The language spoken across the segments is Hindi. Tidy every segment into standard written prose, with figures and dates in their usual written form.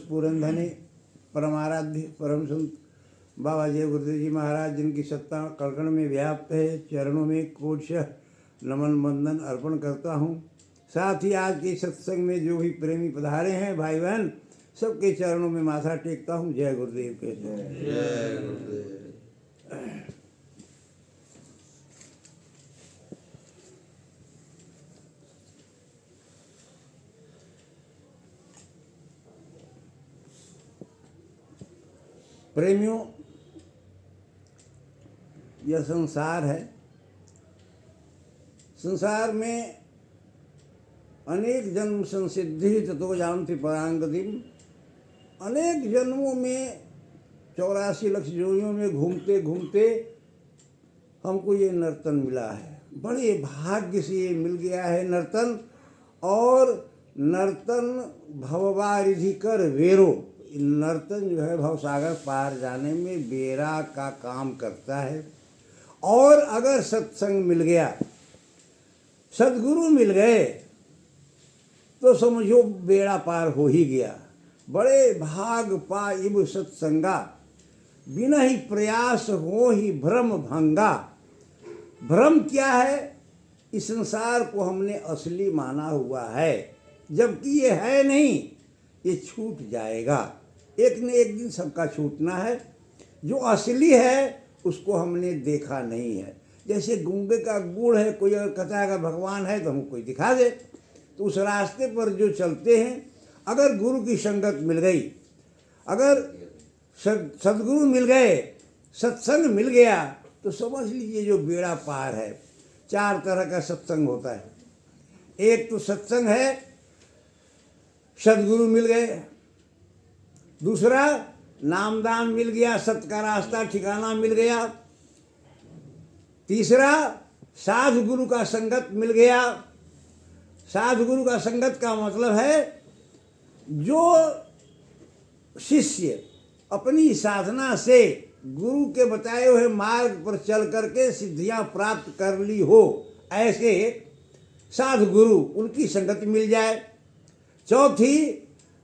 पुरंधने परमाराध्य परम संत बाबा जय गुरुदेव जी महाराज, जिनकी सत्ता कड़कड़ में व्याप्त है, चरणों में कोटशः नमन वंदन अर्पण करता हूँ। साथ ही आज के सत्संग में जो भी प्रेमी पधारे हैं भाई बहन, सबके चरणों में माथा टेकता हूँ। जय गुरुदेव के जय गुरुदेव। प्रेमियों, यह संसार है। संसार में अनेक जन्म संसिद्धि ततो जानति परांगतिम। अनेक जन्मों में 84 लाख योनियों में घूमते घूमते हमको ये नर्तन मिला है। बड़े भाग्य से ये मिल गया है नर्तन। और नर्तन भववारिधि कर वेरो। नर्तन जो है भवसागर पार जाने में बेरा का काम करता है। और अगर सत्संग मिल गया, सद्गुरु मिल गए, तो समझो बेड़ा पार हो ही गया। बड़े भाग पाइब सत्संगा, बिना ही प्रयास हो ही भ्रम भंगा। भ्रम क्या है? इस संसार को हमने असली माना हुआ है, जबकि ये है नहीं, ये छूट जाएगा। एक न एक दिन सबका छूटना है। जो असली है उसको हमने देखा नहीं है। जैसे गूंगे का गुड़ है, कोई अगर कहता है अगर भगवान है तो हमको कोई दिखा दे, तो उस रास्ते पर जो चलते हैं, अगर गुरु की संगत मिल गई, अगर सद्गुरु मिल गए, सत्संग मिल गया, तो समझ लीजिए जो बेड़ा पार है। 4 तरह का सत्संग होता है। एक तो सत्संग है सद्गुरु मिल गए, दूसरा नामदान मिल गया, सत का रास्ता ठिकाना मिल गया, तीसरा साधु गुरु का संगत मिल गया। साधु गुरु का संगत का मतलब है जो शिष्य अपनी साधना से गुरु के बताए हुए मार्ग पर चल करके सिद्धियां प्राप्त कर ली हो, ऐसे साधु गुरु, उनकी संगत मिल जाए। चौथी,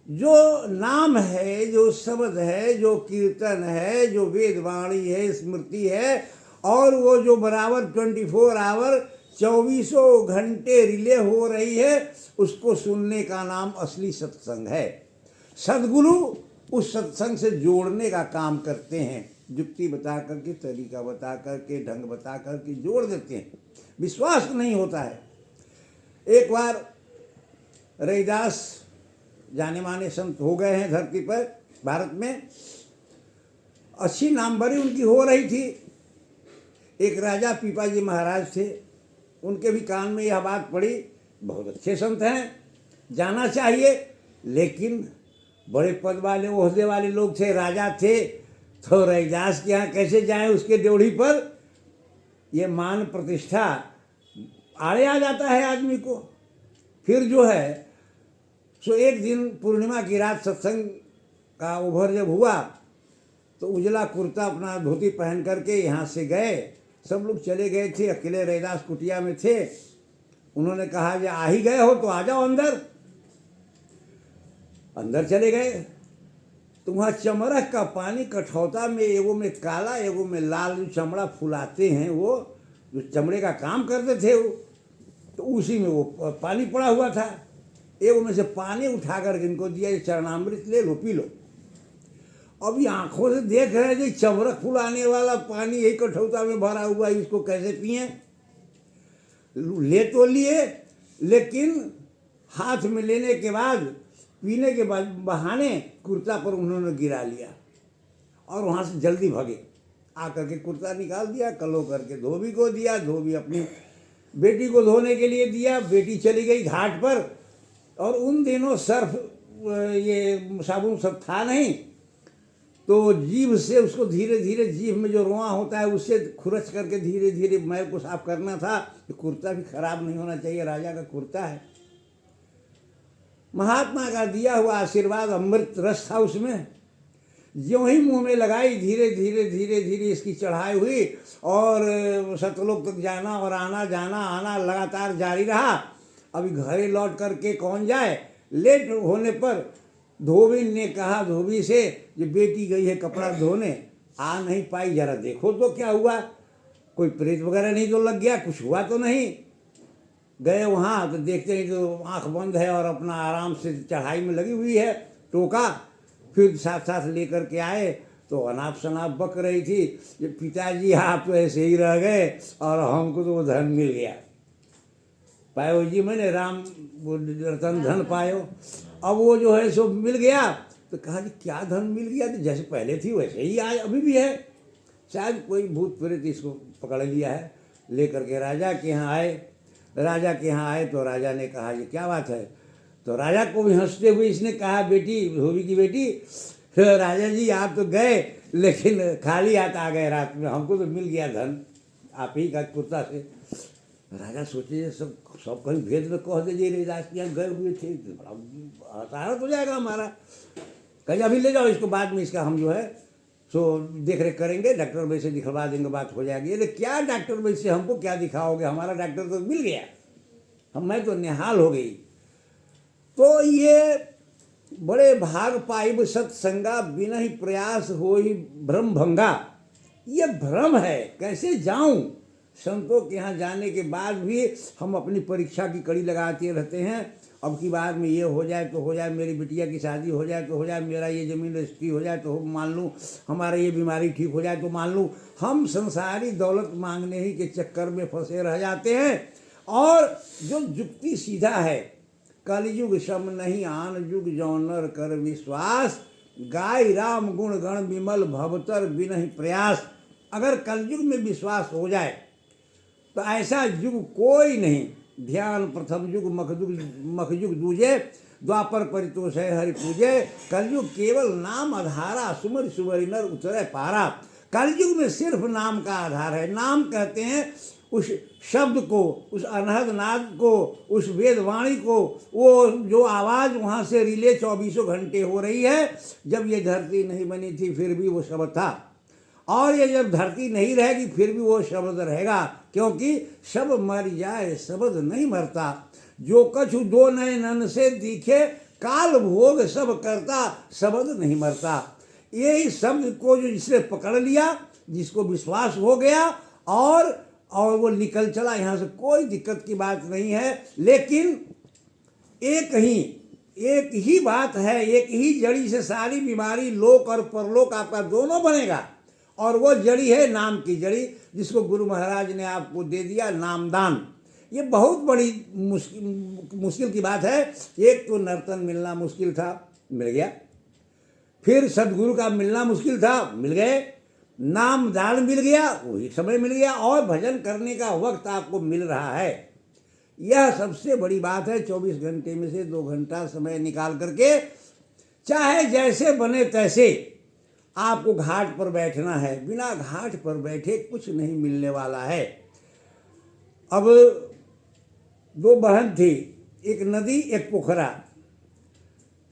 जो नाम है, जो शब्द है, जो कीर्तन है, जो वेद वाणी है, स्मृति है, और वो जो बराबर 24 आवर 24 घंटे रिले हो रही है, उसको सुनने का नाम असली सत्संग है। सद्गुरु उस सत्संग से जोड़ने का काम करते हैं। युक्ति बता करके, तरीका बता करके, ढंग बता करके जोड़ देते हैं। विश्वास नहीं होता है। एक बार रैदास जाने माने संत हो गए हैं धरती पर, भारत में अच्छी नामवरी उनकी हो रही थी। एक राजा पीपाजी महाराज थे, उनके भी कान में यह बात पड़ी, बहुत अच्छे संत हैं, जाना चाहिए। लेकिन बड़े पद वाले ओहदे वाले लोग थे, राजा थे, तो रैदास के यहाँ कैसे जाएं? उसके ड्योढ़ी पर ये मान प्रतिष्ठा आड़े आ जाता है आदमी को। फिर जो है सो एक दिन पूर्णिमा की रात सत्संग का ओभर जब हुआ, तो उजला कुर्ता अपना धोती पहन करके यहाँ से गए। सब लोग चले गए थे, अकेले रैदास कुटिया में थे। उन्होंने कहा कि आ ही गए हो तो आ जाओ अंदर। अंदर चले गए तो वहाँ चमरक का पानी कठौता में, एगो में काला एगो में लाल, जो चमड़ा फुलाते हैं, वो जो चमड़े का काम करते थे वो, तो उसी में वो पानी पड़ा हुआ था। एगो में से पानी उठा कर इनको दिया, ये चरणामृत ले लो, पी लो। अभी आंखों से देख रहे हैं कि चमरक फुलाने वाला पानी यही कठौता में भरा हुआ है, इसको कैसे पिए? ले तो लिए, लेकिन हाथ में लेने के बाद, पीने के बाद बहाने कुर्ता पर उन्होंने गिरा लिया और वहाँ से जल्दी भगे। आकर के कुर्ता निकाल दिया, कलो करके धोबी को दिया, धोबी अपनी बेटी को धोने के लिए दिया। बेटी चली गई घाट पर, और उन दिनों सर्फ ये साबुन सब था नहीं, तो जीभ से उसको धीरे धीरे, जीभ में जो रोआ होता है उससे खुरच करके धीरे धीरे मैल को साफ करना था। ये कुर्ता भी खराब नहीं होना चाहिए, राजा का कुर्ता है। महात्मा का दिया हुआ आशीर्वाद अमृत रस था उसमें। ज्यों ही मुंह में लगाई, धीरे धीरे धीरे धीरे इसकी चढ़ाई हुई, और सतलोक तक जाना और आना, जाना आना लगातार जारी रहा। अभी घरे लौट करके कौन जाए? लेट होने पर धोबी ने कहा धोबी से, जो बेटी गई है कपड़ा धोने, आ नहीं पाई, जरा देखो तो क्या हुआ, कोई प्रेत वगैरह नहीं तो लग गया, कुछ हुआ तो नहीं। गए वहाँ तो देखते हैं तो आंख बंद है और अपना आराम से चढ़ाई में लगी हुई है, टोका। फिर साथ साथ लेकर के आए तो अनाप शनाप बक रही थी, ये पिताजी आप तो ऐसे ही रह गए और हमको तो वो धन मिल गया। पायो जी मैंने राम वो रतन धन पायो। अब वो जो है सो मिल गया तो कहा कि क्या धन मिल गया, तो जैसे पहले थी वैसे ही आज अभी भी है, शायद कोई भूत प्रेत इसको पकड़ लिया है। लेकर के राजा के यहाँ आए। राजा के यहाँ आए तो राजा ने कहा ये क्या बात है, तो राजा को भी हंसते हुए इसने कहा, बेटी धोबी की बेटी, राजा जी आप तो गए लेकिन खाली हाथ आ गए रात में, हमको तो मिल गया धन आप ही का कुर्ता से। राजा सोचे सब सब कहीं भेद में कह दीजिए रेदास के यहाँ गए हुए थे, तो बड़ा हतारत हो जाएगा हमारा। कहीं अभी ले जाओ इसको, बाद में इसका हम जो है सो देख रेख करेंगे, डॉक्टर भाई से दिखवा देंगे, बात हो जाएगी। अरे क्या डॉक्टर भाई से हमको क्या दिखाओगे, हमारा डॉक्टर तो मिल गया, मैं तो निहाल हो गई। तो ये बड़े भाग पाइब सत्संगा, बिना ही प्रयास हो ही भ्रम भंगा। ये भ्रम है, कैसे जाऊं। संतों के यहाँ जाने के बाद भी हम अपनी परीक्षा की कड़ी लगाते रहते हैं। अब की बात में ये हो जाए तो हो जाए, मेरी बिटिया की शादी हो जाए तो हो जाए, मेरा ये ज़मीन रजिस्ट्री हो जाए तो मान लूँ, हमारा ये बीमारी ठीक हो जाए तो मान लूँ। हम संसारी दौलत मांगने ही के चक्कर में फंसे रह जाते हैं। और जो जुक्ति सीधा है, कलयुग सम नहीं आन युग जौनर कर विश्वास, गाय राम गुण गण विमल भवतर बिनहि प्रयास। अगर कलयुग में विश्वास हो जाए तो ऐसा युग कोई नहीं। ध्यान प्रथम युग मखयुग दूजे, द्वापर परितोष है हरि पूजे। कलयुग केवल नाम आधारा, सुमर सुमरि नर उतरे पारा। कलयुग में सिर्फ नाम का आधार है। नाम कहते हैं उस शब्द को, उस अनहद नाद को, उस वेदवाणी को, वो जो आवाज़ वहाँ से रिले 24 घंटे हो रही है। जब ये धरती नहीं बनी थी फिर भी वो शब्द था, और ये जब धरती नहीं रहेगी फिर भी वो शब्द रहेगा, क्योंकि सब मर जाए शब्द नहीं मरता। जो कछु दो नयनन से दिखे, काल भोग सब करता, शब्द नहीं मरता। यही शब्द को जो जिसने पकड़ लिया, जिसको विश्वास हो गया और वो निकल चला, यहाँ से कोई दिक्कत की बात नहीं है। लेकिन एक ही बात है, एक ही जड़ी से सारी बीमारी, लोक और परलोक आपका दोनों बनेगा। और वो जड़ी है नाम की जड़ी, जिसको गुरु महाराज ने आपको दे दिया, नामदान। ये बहुत बड़ी मुश्किल की बात है। एक तो नर्तन मिलना मुश्किल था, मिल गया। फिर सदगुरु का मिलना मुश्किल था, मिल गए। नामदान मिल गया, वही समय मिल गया। और भजन करने का वक्त आपको मिल रहा है। यह सबसे बड़ी बात है। 24 घंटे में से 2 घंटा समय निकाल करके, चाहे जैसे बने तैसे आपको घाट पर बैठना है। बिना घाट पर बैठे कुछ नहीं मिलने वाला है। अब 2 बहन थी, एक नदी एक पोखरा।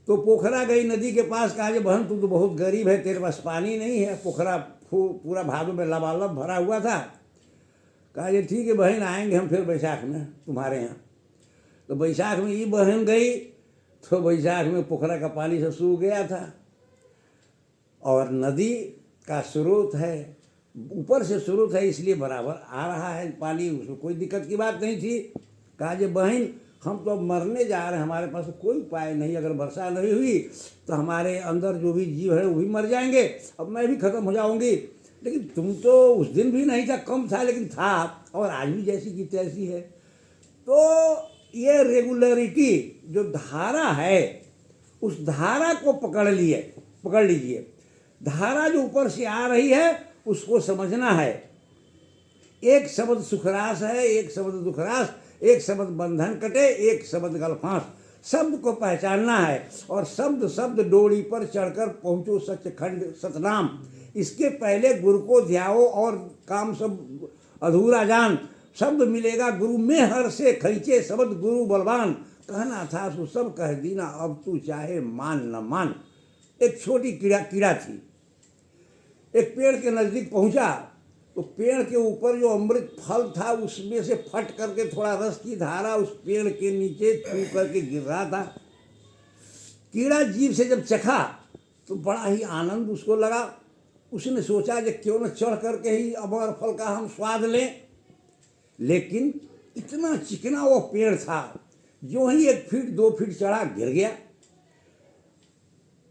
तो पोखरा गई नदी के पास, कहा जे बहन तू तो बहुत गरीब है, तेरे पास पानी नहीं है। पोखरा पूरा भादों में लबालब भरा हुआ था। कहा जे ठीक है बहन, आएंगे हम फिर बैसाख में तुम्हारे यहाँ। तो बैसाख में ये बहन गई तो बैसाख में पोखरा का पानी सब सूख गया था। और नदी का स्रोत है, ऊपर से स्रोत है, इसलिए बराबर आ रहा है पानी, उसमें कोई दिक्कत की बात नहीं थी। कहा जे बहन हम तो अब मरने जा रहे हैं, हमारे पास कोई उपाय नहीं, अगर वर्षा नहीं हुई तो हमारे अंदर जो भी जीव है वो भी मर जाएंगे, अब मैं भी ख़त्म हो जाऊंगी। लेकिन तुम तो उस दिन भी नहीं था, कम था लेकिन था, और आज भी जैसी की तैसी है। तो ये रेगुलरिटी जो धारा है, उस धारा को पकड़ लीजिए। धारा जो ऊपर से आ रही है उसको समझना है। एक शब्द सुखरास है, एक शब्द दुखरास, एक शब्द बंधन कटे, एक शब्द गलफांस। शब्द को पहचानना है। और शब्द डोरी पर चढ़कर पहुँचो सचखंड सतनाम। इसके पहले गुरु को ध्याओ और काम सब अधूरा जान। शब्द मिलेगा गुरु में हर से खींचे, शब्द गुरु बलवान। कहना था सो सब कह दीना, अब तू चाहे मान न मान। एक छोटी कीड़ा थी, एक पेड़ के नज़दीक पहुंचा तो पेड़ के ऊपर जो अमृत फल था उसमें से फट करके थोड़ा रस की धारा उस पेड़ के नीचे छू करके गिर रहा था। कीड़ा जीभ से जब चखा तो बड़ा ही आनंद उसको लगा। उसने सोचा कि क्यों न चढ़ करके ही अमर फल का हम स्वाद लें। लेकिन इतना चिकना वो पेड़ था, जो ही 1 फीट 2 फीट चढ़ा गिर गया।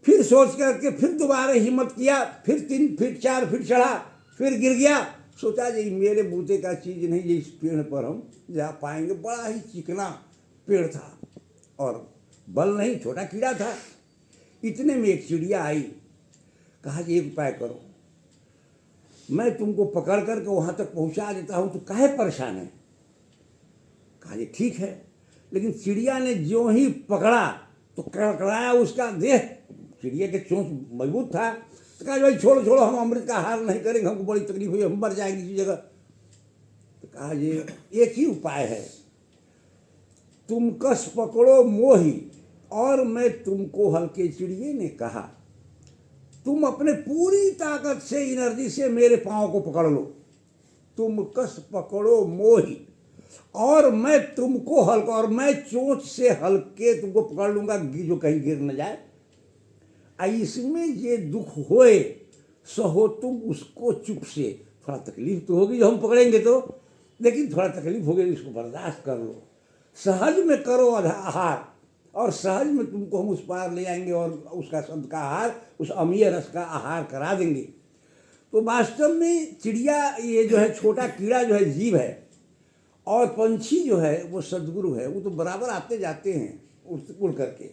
फिर सोच करके फिर दोबारा हिम्मत किया, फिर 3 फीट 4 फीट चढ़ा, फिर गिर गया। सोचा जी मेरे बूते का चीज़ नहीं, जी इस पेड़ पर हम जा पाएंगे। बड़ा ही चिकना पेड़ था और बल नहीं, छोटा कीड़ा था। इतने में एक चिड़िया आई, कहा जी एक उपाय करो, मैं तुमको पकड़ करके वहाँ तक पहुँचा देता हूँ, तो काहे परेशान है। कहा जी ठीक है। लेकिन चिड़िया ने जो ही पकड़ा तो कड़कड़ाया उसका देह। चिड़िया के चोंच मजबूत था। तो कहा भाई छोड़ो छोड़ो, हम अमृत का आहार नहीं करेंगे, हमको बड़ी तकलीफ हुई, हम मर जाएंगे इसी जगह। तो कहा जी एक ही उपाय है, तुम कस पकड़ो मोही और मैं तुमको हल्के। चिड़िए ने कहा तुम अपने पूरी ताकत से एनर्जी से मेरे पाँव को पकड़ लो। तुम कस पकड़ो मोही और मैं तुमको हल्का, और मैं चोंच से हल्के तुमको पकड़ लूँगा जो कहीं गिर न जाए। इसमें ये दुख होए सहो तुम उसको चुप से। थोड़ा तकलीफ तो होगी जो हम पकड़ेंगे तो, लेकिन थोड़ा तकलीफ होगी, इसको बर्दाश्त कर लो। सहज में करो आहार और सहज में तुमको हम उस पार ले जाएंगे और उसका शब्द का आहार, उस अमीय रस का आहार करा देंगे। तो वास्तव में चिड़िया ये जो है, छोटा कीड़ा जो है जीव है, और पंछी जो है वो सदगुरु है। वो तो बराबर आते जाते हैं उड़ करके,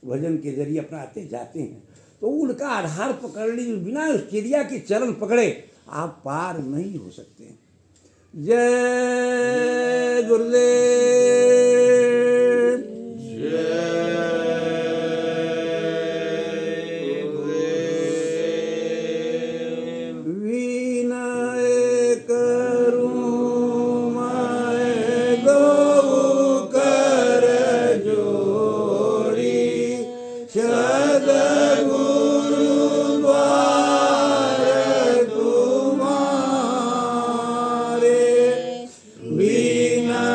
भजन के जरिए अपना आते जाते हैं। तो उनका आधार पकड़ लीजिए, बिना उस चिड़िया के चरण पकड़े आप पार नहीं हो सकते। जय गुरुदेव। विनय करूं मैं गौ कर जोड़ी, सद्गुरु द्वार तुम्हारे बिना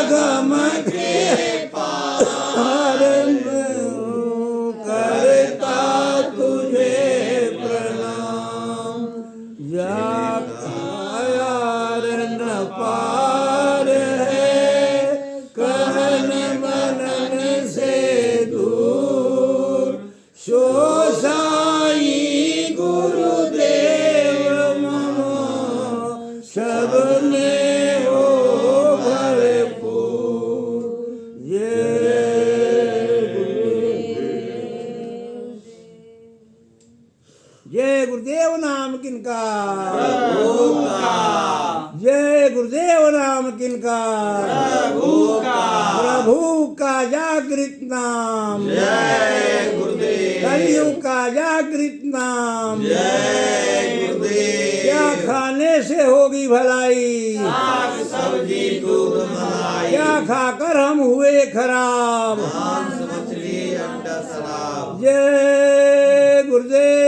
आगम के पार मैं करता तुझे प्रणाम। जा यार न पार है कहन मनन से दूर, सो साई गुरुदेव मम सबने हो भरपूर। जय गुरुदेव नाम किनका, जय गुरुदेव नाम किनका, प्रभु का जागृत नाम, जय गुरुदेव। कलयुग का जागृत नाम, जय गुरुदेव। क्या खाने से होगी भलाई, साग सब्जी दूध मलाई, क्या खाकर हम हुए खराब। मांस मछली अंडा शराब। जय गुरुदेव।